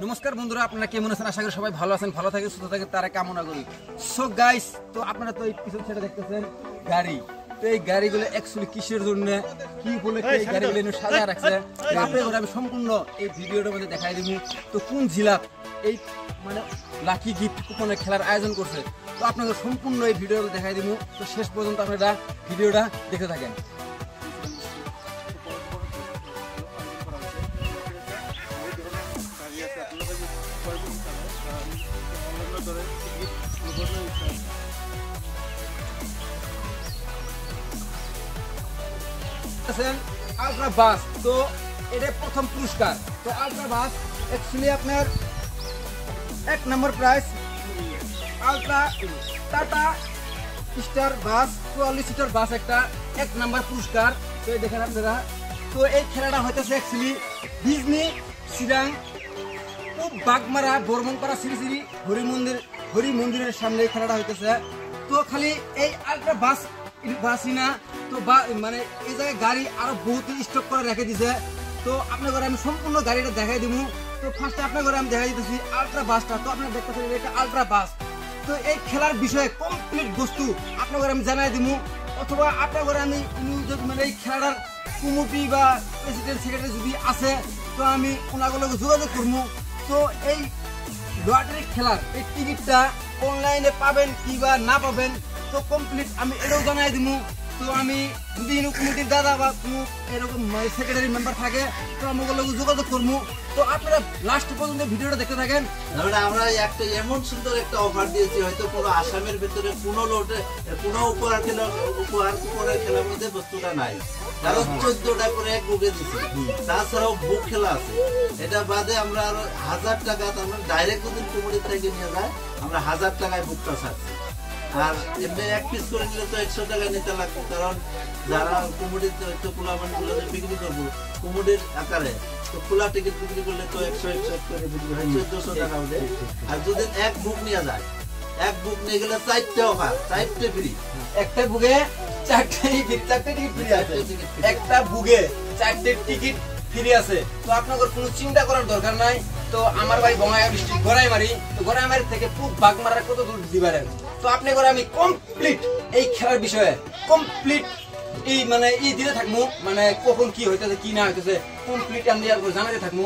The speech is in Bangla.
নমস্কার বন্ধুরা, আপনারা কেমন আছেন? আশা করি সবাই ভালো আছেন, ভালো থাকে, সুস্থ থাকে তারা কামনা করি। সো গাইস, তো আপনারা তো এই পিছন সাইডে দেখতেছেন গাড়ি। তো এই গাড়িগুলো অ্যাকচুয়ালি কিসের জন্য, কি বলে এই গাড়িগুলো এনে সাজায় রাখছে, আপনাদের আমি সম্পূর্ণ এই ভিডিওটার মধ্যে দেখাই দিব। তো কোন জেলা এই মানে লাকি গিফট কুপনের খেলার আয়োজন করছে, তো আপনাকে সম্পূর্ণ এই ভিডিওটা দেখাই দিব। তো শেষ পর্যন্ত আপনারা ভিডিওটা দেখতে থাকেন। আলট্রা বাস, তো এটা প্রথম পুরস্কার। তো আলট্রা বাস অ্যাকচুয়ালি আপনার 1 number price ultra Tata star bus 44 seater bus, একটা 1 নম্বর পুরস্কার। তো এই দেখেন আপনারা, তো এই খেলাটা হইতেছে অ্যাকচুয়ালি ডিজনি সিরাং বাগমারা বর্মনপাড়া শ্রী শ্রী হরি মন্দিরের সামনে এই খেলাটা হইতেছে। তো খালি এই আলট্রা বাসই না, তো মানে এই জায়গায় গাড়ি আরো বহুত স্টক করে রেখে দিছে। তো আপনার ঘরে আমি সম্পূর্ণ গাড়িটা দেখাই দিব। তো ফার্স্টে আপনার ঘরে আমি দেখাই দিতেছি আলট্রা বাসটা। তো আপনার দেখতে পাচ্ছেন এটা আলট্রা বাস। তো এই খেলার বিষয়ে কমপ্লিট বস্তু আপনার ঘরে আমি জানাই দিব, অথবা আপনার ঘরে আমি মানে এই খেলাটার কমিটি বা প্রেসিডেন্ট সেক্রেটারি যদি আছে, তো আমি ওনাগুলো যোগাযোগ করবো। তো এই লটারি খেলার এই টিকিটটা অনলাইনে পাবেন কি বা না পাবেন, তো কমপ্লিট আমি এটাও জানাই দিব। তো আমি যদি কমিটির দাদা বা কোনো এরকম সেক্রেটারি মেম্বার থাকে, তো আমি ওগুলো যোগাযোগ করবো। তো আপনারা লাস্ট পর্যন্ত ভিডিওটা দেখতে থাকেন। আমরা একটা এমন সুন্দর একটা অফার দিয়েছি, হয়তো কোনো আসামের ভিতরে কোনো লোটে কোনো উপহার কুপনের খেলার মধ্যে বস্তুটা নাই, কারণ 14টা করে এক বুকে দিচ্ছি। তাছাড়াও বুক খেলা আছে, এটা বাদে আমরা আরো 1000 টাকা, আমরা ডাইরেক্ট যদি কুমুরের থেকে নিয়ে যায় আমরা 1000 টাকায় বুকটা ছাড়ছি। আর এমনি এক পিস করে নিলে তো 100 টাকা নিতে লাগবে, কারণ যারা কুমুরের কুলামানগুলো বিক্রি করবো কুমুরের আকারে, তো খোলা টিকিট বিক্রি করলে তো 100 করে বিক্রি হয়, 1400 টাকা হবে। আর যদি এক বুক নিয়ে যায়, এক বুক নিয়ে গেলে 4টে অফার, 4টে ফ্রি। একটা বুকে 4টে টিকিট ফ্রি আছে, একটা বুকে 4টে টিকিট ফ্রি আছে। তো আপনাদের কোনো চিন্তা করার দরকার নাই। তো আমার ভাই বঙ্গাইগাঁও ডিস্ট্রিক্ট গড়াইমারি, তো গড়াইমারি থেকে পুরো বাগমারা কত দূর দিবারেন। তো আপনি করে আমি কমপ্লিট এই খেলার বিষয়ে কমপ্লিট এই মানে দিতে থাকবো, মানে কখন কি হইতেছে কি না হইতেছে কমপ্লিট আমি জানাতে থাকবো।